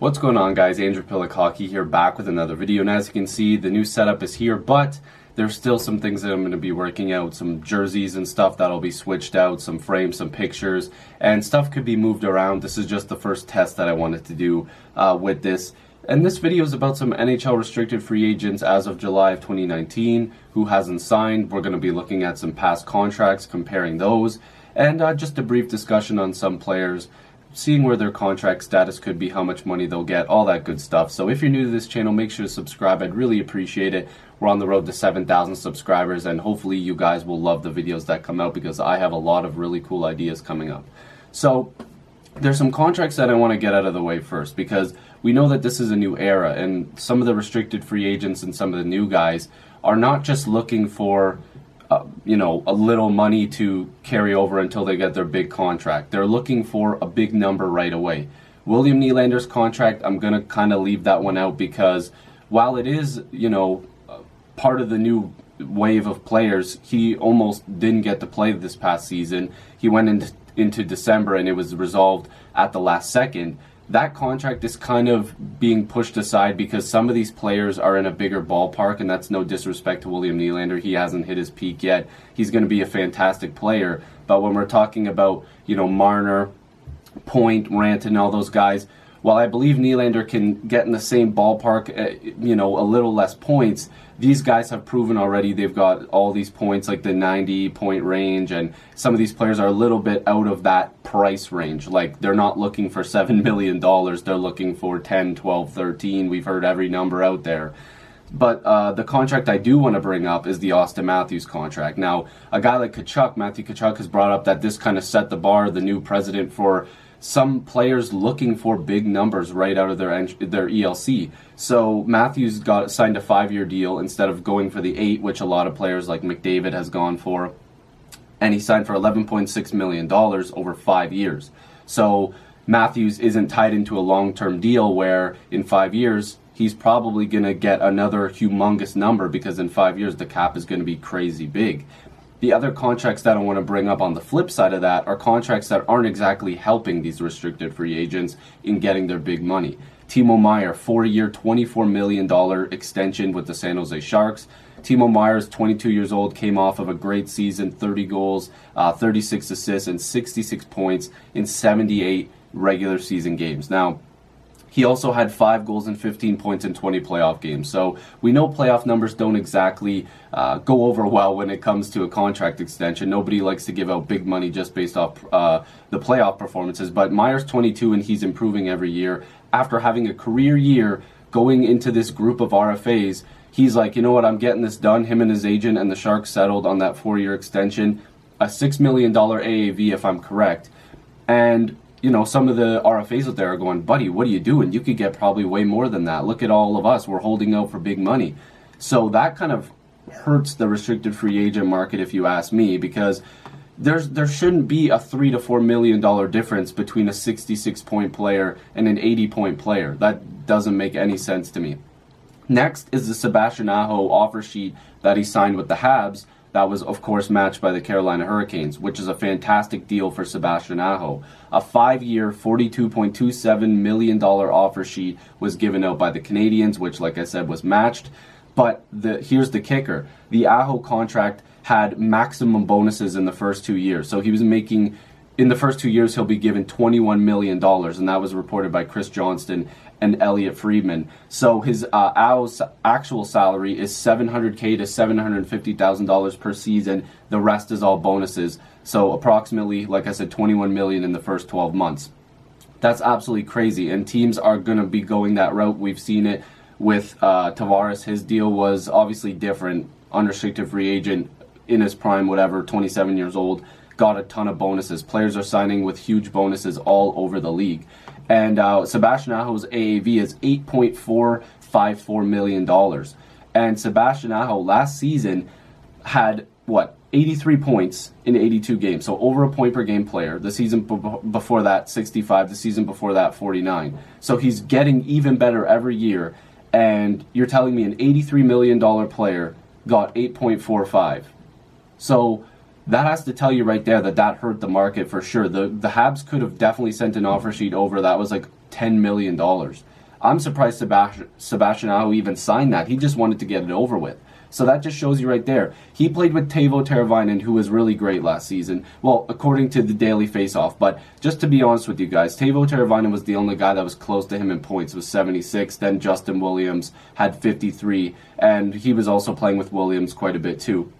What's going on, guys? Andrew Piluk Hockey here, back with another video, and as you can see, the new setup is here, but there's still some things that I'm going to be working out, some jerseys and stuff that'll be switched out, some frames, some pictures, and stuff could be moved around. This is just the first test that I wanted to do with this. And this video is about some NHL restricted free agents as of July of 2019 who hasn't signed. We're going to be looking at some past contracts, comparing those, and just a brief discussion on some players, seeing where their contract status could be, how much money they'll get, all that good stuff. So if you're new to this channel, make sure to subscribe. I'd really appreciate it. We're on the road to 7,000 subscribers, and hopefully you guys will love the videos that come out because I have a lot of really cool ideas coming up. So there's some contracts that I want to get out of the way first, because we know that this is a new era, and some of the restricted free agents and some of the new guys are not just looking for a little money to carry over until they get their big contract. They're looking for a big number right away. William Nylander's contract, I'm going to kind of leave that one out because while it is, part of the new wave of players, he almost didn't get to play this past season. He went into December and it was resolved at the last second. That contract is kind of being pushed aside because some of these players are in a bigger ballpark, and that's no disrespect to William Nylander. He hasn't hit his peak yet. He's going to be a fantastic player. But when we're talking about, Marner, Point, Rantanen, all those guys, while I believe Nylander can get in the same ballpark, a little less points, these guys have proven already they've got all these points, like the 90-point range, and some of these players are a little bit out of that price range. Like, they're not looking for $7 million, they're looking for 10, 12, 13. We've heard every number out there. But the contract I do want to bring up is the Austin Matthews contract. Now, a guy like Tkachuk, Matthew Tkachuk, has brought up that this kind of set the bar, the new precedent for some players looking for big numbers right out of their ELC. So Matthews signed a 5-year deal instead of going for the 8, which a lot of players like McDavid has gone for. And he signed for $11.6 million over 5 years. So Matthews isn't tied into a long-term deal where in 5 years he's probably going to get another humongous number, because in 5 years the cap is going to be crazy big. The other contracts that I want to bring up on the flip side of that are contracts that aren't exactly helping these restricted free agents in getting their big money. Timo Meier, 4-year, $24 million extension with the San Jose Sharks. Timo Meier is 22 years old, came off of a great season, 30 goals, 36 assists, and 66 points in 78 regular season games. Now, he also had 5 goals and 15 points in 20 playoff games. So we know playoff numbers don't exactly go over well when it comes to a contract extension. Nobody likes to give out big money just based off the playoff performances. But Meier's 22 and he's improving every year. After having a career year going into this group of RFAs, he's like, you know what, I'm getting this done. Him and his agent and the Sharks settled on that 4-year extension, a $6 million AAV if I'm correct. And some of the RFAs out there are going, buddy, what are you doing? You could get probably way more than that. Look at all of us. We're holding out for big money. So that kind of hurts the restricted free agent market, if you ask me, because there shouldn't be a $3 to $4 million difference between a 66-point player and an 80-point player. That doesn't make any sense to me. Next is the Sebastian Aho offer sheet that he signed with the Habs. That was, of course, matched by the Carolina Hurricanes, which is a fantastic deal for Sebastian Aho. A 5-year, $42.27 million offer sheet was given out by the Canadiens, which, like I said, was matched. But here's the kicker. The Aho contract had maximum bonuses in the first 2 years. So he was making, in the first 2 years, he'll be given $21 million, and that was reported by Chris Johnston and Elliot Friedman. So his Aho's actual salary is $700K to $750,000 per season. The rest is all bonuses. So approximately, like I said, $21 million in the first 12 months. That's absolutely crazy, and teams are going to be going that route. We've seen it with Tavares. His deal was obviously different. Unrestricted free agent in his prime, whatever, 27 years old, got a ton of bonuses. Players are signing with huge bonuses all over the league. And Sebastian Aho's AAV is $8.454 million. And Sebastian Aho last season had, 83 points in 82 games. So over a point per game player. The season before that, 65. The season before that, 49. So he's getting even better every year. And you're telling me an $83 million player got 8.45. So that has to tell you right there that hurt the market for sure. The Habs could have definitely sent an offer sheet over that was like $10 million. I'm surprised Sebastian Aho even signed that. He just wanted to get it over with. So that just shows you right there. He played with Teuvo Teravainen, who was really great last season. Well, according to the Daily Faceoff. But just to be honest with you guys, Teuvo Teravainen was the only guy that was close to him in points, with 76. Then Justin Williams had 53. And he was also playing with Williams quite a bit too.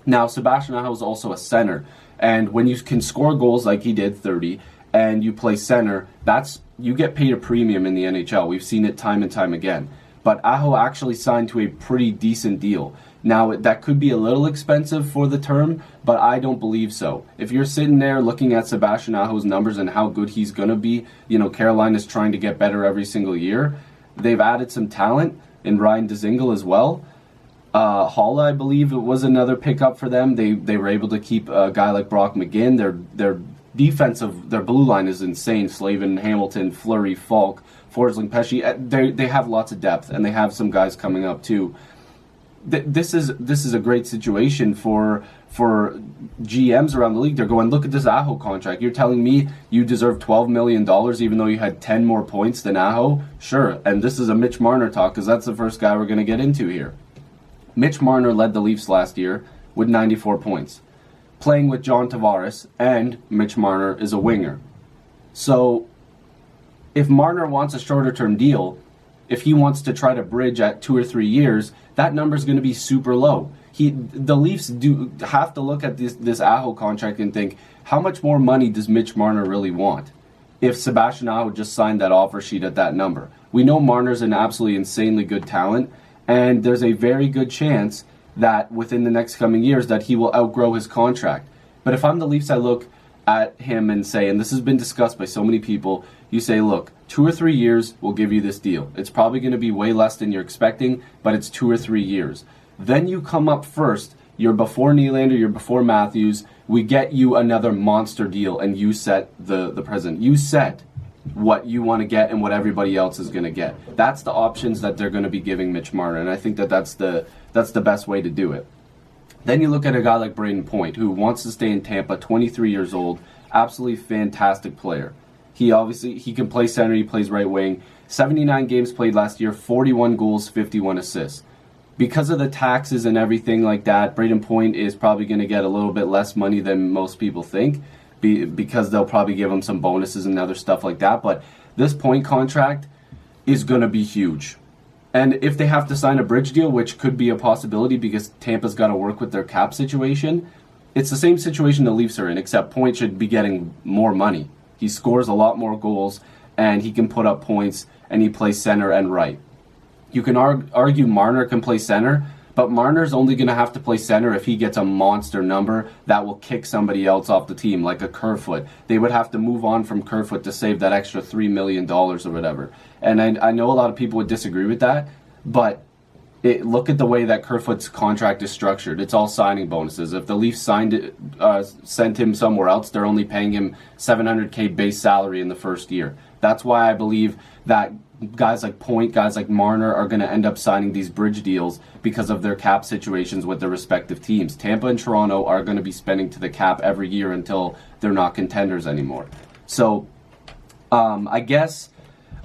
Now, Sebastian Aho is also a center. And when you can score goals like he did, 30, and you play center, you get paid a premium in the NHL. We've seen it time and time again. But Aho actually signed to a pretty decent deal. Now, that could be a little expensive for the term, but I don't believe so. If you're sitting there looking at Sebastian Aho's numbers and how good he's going to be, Carolina's trying to get better every single year. They've added some talent in Ryan Dzingel as well. Haula, I believe, it was another pickup for them. They were able to keep a guy like Brock McGinn. Their blue line is insane. Slavin, Hamilton, Fleury, Falk, Forsling, Pesce. They have lots of depth, and they have some guys coming up too. This is a great situation for GMs around the league. They're going, look at this Aho contract. You're telling me you deserve $12 million even though you had 10 more points than Aho? Sure, and this is a Mitch Marner talk because that's the first guy we're going to get into here. Mitch Marner led the Leafs last year with 94 points, playing with John Tavares, and Mitch Marner is a winger. So if Marner wants a shorter-term deal, if he wants to try to bridge at 2 or 3 years, that number is going to be super low. The Leafs do have to look at this Aho contract and think, how much more money does Mitch Marner really want if Sebastian Aho just signed that offer sheet at that number? We know Marner's an absolutely insanely good talent, and there's a very good chance that within the next coming years that he will outgrow his contract. But if I'm the Leafs, I look at him and say, and this has been discussed by so many people, you say, look, 2 or 3 years, we'll give you this deal. It's probably going to be way less than you're expecting, but it's 2 or 3 years. Then you come up first. You're before Nylander, you're before Matthews. We get you another monster deal, and you set the present. You set what you want to get and what everybody else is going to get. That's the options that they're going to be giving Mitch Marner, and I think that's the best way to do it. Then you look at a guy like Brayden Point, who wants to stay in Tampa, 23 years old, absolutely fantastic player. He can play center, he plays right wing. 79 games played last year, 41 goals, 51 assists. Because of the taxes and everything like that, Brayden Point is probably going to get a little bit less money than most people think, because they'll probably give him some bonuses and other stuff like that. But this Point contract is going to be huge. And if they have to sign a bridge deal, which could be a possibility because Tampa's got to work with their cap situation, it's the same situation the Leafs are in, except Point should be getting more money. He scores a lot more goals, and he can put up points, and he plays center and right. You can argue Marner can play center, but Marner's only going to have to play center if he gets a monster number that will kick somebody else off the team, like a Kerfoot. They would have to move on from Kerfoot to save that extra $3 million or whatever. And I know a lot of people would disagree with that, but look at the way that Kerfoot's contract is structured. It's all signing bonuses. If the Leafs sent him somewhere else, they're only paying him $700K base salary in the first year. That's why I believe that guys like Point, guys like Marner are going to end up signing these bridge deals because of their cap situations with their respective teams. Tampa and Toronto are going to be spending to the cap every year until they're not contenders anymore. So I guess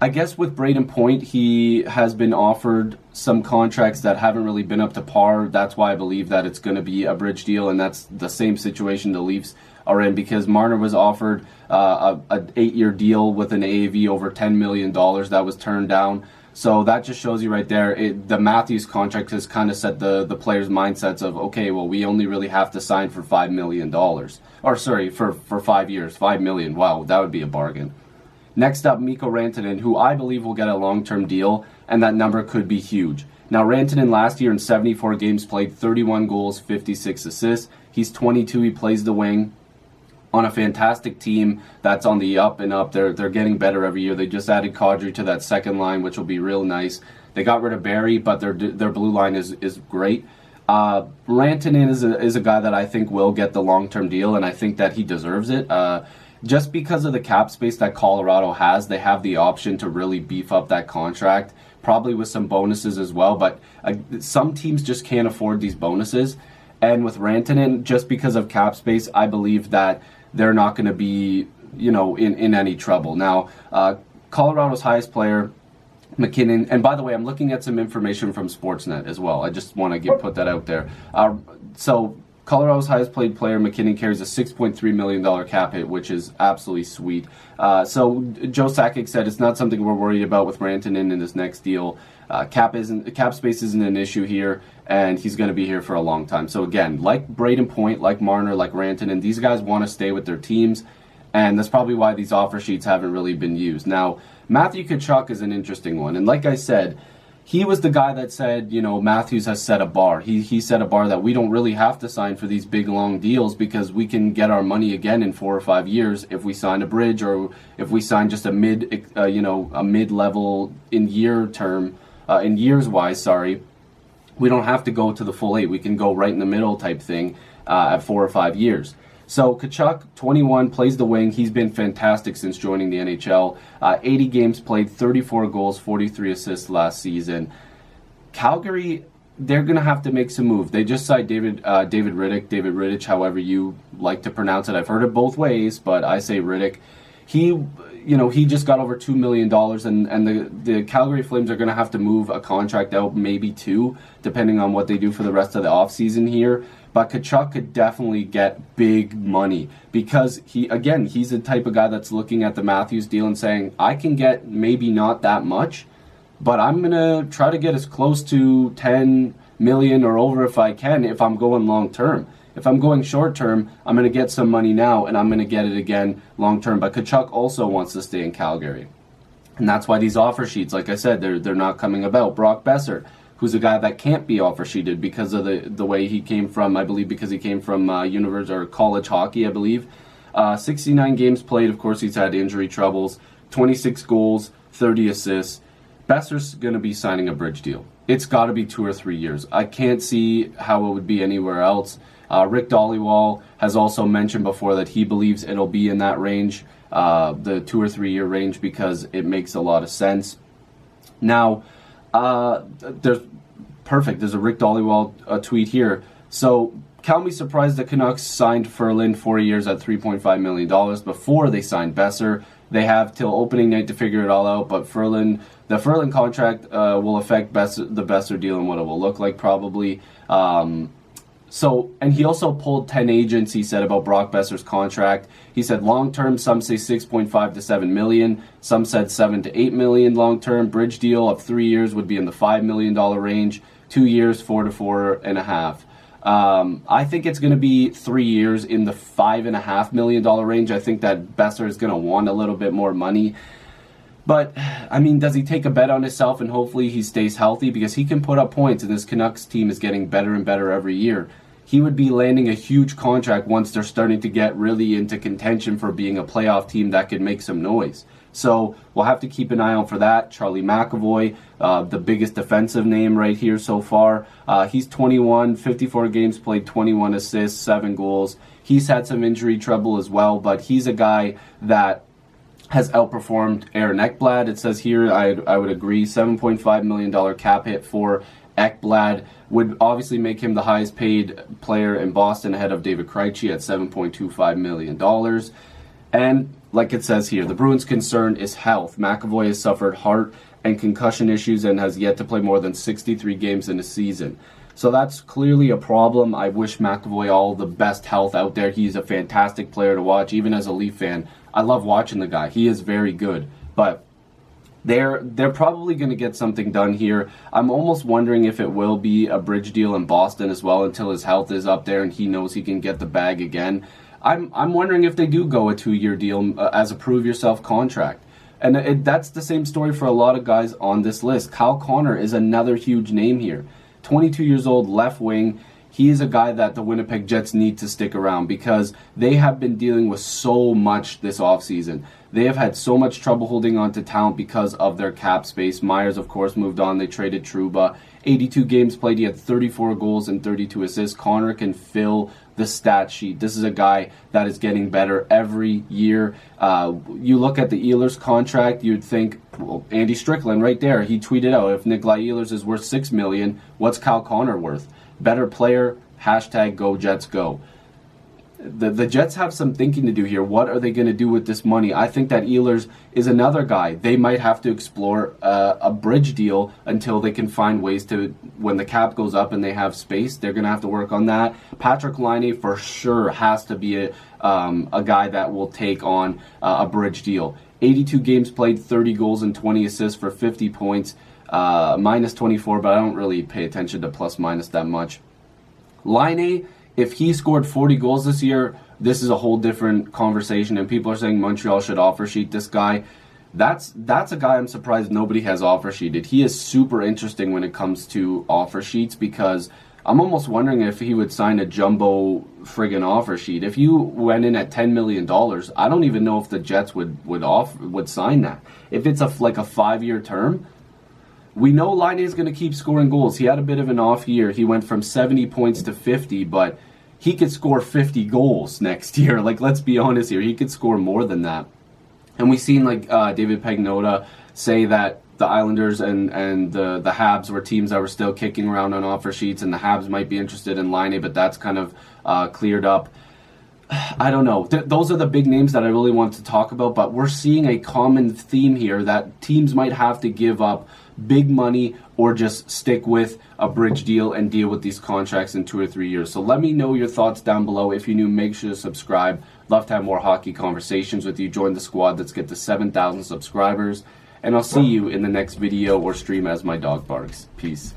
with Brayden Point, he has been offered some contracts that haven't really been up to par. That's why I believe that it's going to be a bridge deal, and that's the same situation the Leafs are in, because Marner was offered an 8-year deal with an AAV over $10 million that was turned down. So that just shows you right there, the Matthews contract has kind of set the players' mindsets of, okay, well, we only really have to sign for $5 million. Or sorry, for 5 years, $5 million. Wow, that would be a bargain. Next up, Mikko Rantanen, who I believe will get a long-term deal, and that number could be huge. Now, Rantanen last year in 74 games played, 31 goals, 56 assists. He's 22, he plays the wing on a fantastic team that's on the up and up. They're getting better every year. They just added Kadri to that second line, which will be real nice. They got rid of Barry, but their blue line is great. Rantanen is a guy that I think will get the long-term deal, and I think that he deserves it. Just because of the cap space that Colorado has, they have the option to really beef up that contract, probably with some bonuses as well. But some teams just can't afford these bonuses. And with Rantanen, just because of cap space, I believe that they're not going to be, in any trouble. Now, Colorado's highest player McKinnon, and by the way, I'm looking at some information from Sportsnet as well. I just want to put that out there. So Colorado's highest paid player, McKinnon, carries a $6.3 million cap hit, which is absolutely sweet. So Joe Sakic said it's not something we're worried about with Rantanen in his next deal. Cap space isn't an issue here, and he's going to be here for a long time. So again, like Brayden Point, like Marner, like Rantanen, these guys want to stay with their teams, and that's probably why these offer sheets haven't really been used. Now, Matthew Tkachuk is an interesting one, and like I said, he was the guy that said, Matthews has set a bar. He set a bar that we don't really have to sign for these big, long deals because we can get our money again in 4 or 5 years if we sign a bridge or if we sign just a mid-level in years wise. Sorry, we don't have to go to the full 8. We can go right in the middle type thing at 4 or 5 years. So Tkachuk, 21, plays the wing. He's been fantastic since joining the NHL. 80 games played, 34 goals, 43 assists last season. Calgary, they're going to have to make some moves. They just signed David Rittich, however you like to pronounce it. I've heard it both ways, but I say Rittich. He just got over $2 million, and the Calgary Flames are going to have to move a contract out, maybe 2, depending on what they do for the rest of the offseason here. But Tkachuk could definitely get big money because he's the type of guy that's looking at the Matthews deal and saying, I can get maybe not that much, but I'm going to try to get as close to 10 million or over if I can if I'm going long term. If I'm going short term, I'm going to get some money now and I'm going to get it again long term. But Tkachuk also wants to stay in Calgary. And that's why these offer sheets, like I said, they're not coming about. Brock Boeser, who's a guy that can't be offer sheeted because of the way he came from, I believe because he came from university or college hockey, I believe. 69 games played, of course he's had injury troubles, 26 goals, 30 assists. Boeser's going to be signing a bridge deal. It's got to be 2 or 3 years. I can't see how it would be anywhere else. Rick Dhaliwal has also mentioned before that he believes it'll be in that range, the 2 or 3 year range, because it makes a lot of sense. Now, there's a Rick Dhaliwal tweet here. So, count me surprised that Canucks signed Ferland 4 years at $3.5 million before they signed Boeser. They have till opening night to figure it all out, but the Ferland contract will affect the Boeser deal and what it will look like probably. And he also pulled 10 agents, he said, about Brock Boeser's contract. He said long-term, some say 6.5 to 7 million. Some said 7 to 8 million long-term. Bridge deal of 3 years would be in the $5 million range. 2 years, 4 to 4.5. I think it's going to be 3 years in the $5.5 million range. I think that Boeser is going to want a little bit more money. But, I mean, does he take a bet on himself and hopefully he stays healthy? Because he can put up points and this Canucks team is getting better and better every year. He would be landing a huge contract once they're starting to get really into contention for being a playoff team that could make some noise. So we'll have to keep an eye out for that. Charlie McAvoy, the biggest defensive name right here so far. He's 21, 54 games played, 21 assists, 7 goals. He's had some injury trouble as well, but he's a guy that has outperformed Aaron Ekblad. It says here, I would agree, $7.5 million cap hit for Ekblad would obviously make him the highest paid player in Boston ahead of David Krejci at $7.25 million. And like it says here, the Bruins' concern is health. McAvoy has suffered heart and concussion issues and has yet to play more than 63 games in a season. So that's clearly a problem. I wish McAvoy all the best health out there. He's a fantastic player to watch, even as a Leaf fan. I love watching the guy. He is very good. But they're probably going to get something done here. I'm almost wondering if it will be a bridge deal in Boston as well until his health is up there and he knows he can get the bag again. I'm wondering if they do go a 2-year deal as a prove-yourself contract. And that's the same story for a lot of guys on this list. Kyle Connor is another huge name here. 22 years old, left wing. He is a guy that the Winnipeg Jets need to stick around because they have been dealing with so much this offseason. They have had so much trouble holding on to talent because of their cap space. Myers, of course, moved on. They traded Trouba. 82 games played. He had 34 goals and 32 assists. Connor can fill the stat sheet. This is a guy that is getting better every year. You look at the Ehlers contract, you'd think, well, Andy Strickland right there. He tweeted out, if Nikolai Ehlers is worth $6 million, what's Kyle Connor worth? Better player, hashtag go Jets go. the Jets have some thinking to do here. What are they going to do with this money? I think that Ehlers is another guy. They might have to explore a bridge deal until they can find ways to, when the cap goes up and they have space, they're going to have to work on that. Patrik Laine for sure has to be a guy that will take on a bridge deal. 82 games played, 30 goals and 20 assists for 50 points, minus 24, but I don't really pay attention to plus minus that much. Laine, if he scored 40 goals this year, this is a whole different conversation, and people are saying Montreal should offer sheet this guy. That's a guy I'm surprised nobody has offer sheeted. He is super interesting when it comes to offer sheets, because I'm almost wondering if he would sign a jumbo friggin' offer sheet. If you went in at $10 million, I don't even know if the Jets would sign that. If it's like a 5-year term, we know Laine is going to keep scoring goals. He had a bit of an off year. He went from 70 points to 50, but he could score 50 goals next year. Like, let's be honest here. He could score more than that. And we've seen, like, David Pagnotta say that the Islanders and the Habs were teams that were still kicking around on offer sheets, and the Habs might be interested in Laine, but that's kind of cleared up. I don't know. Those are the big names that I really want to talk about, but we're seeing a common theme here that teams might have to give up big money or just stick with a bridge deal and deal with these contracts in 2 or 3 years. So let me know your thoughts down below. If you're new, make sure to subscribe. Love to have more hockey conversations with you. Join the squad. Let's get to 7,000 subscribers. And I'll see you in the next video or stream as my dog barks. Peace.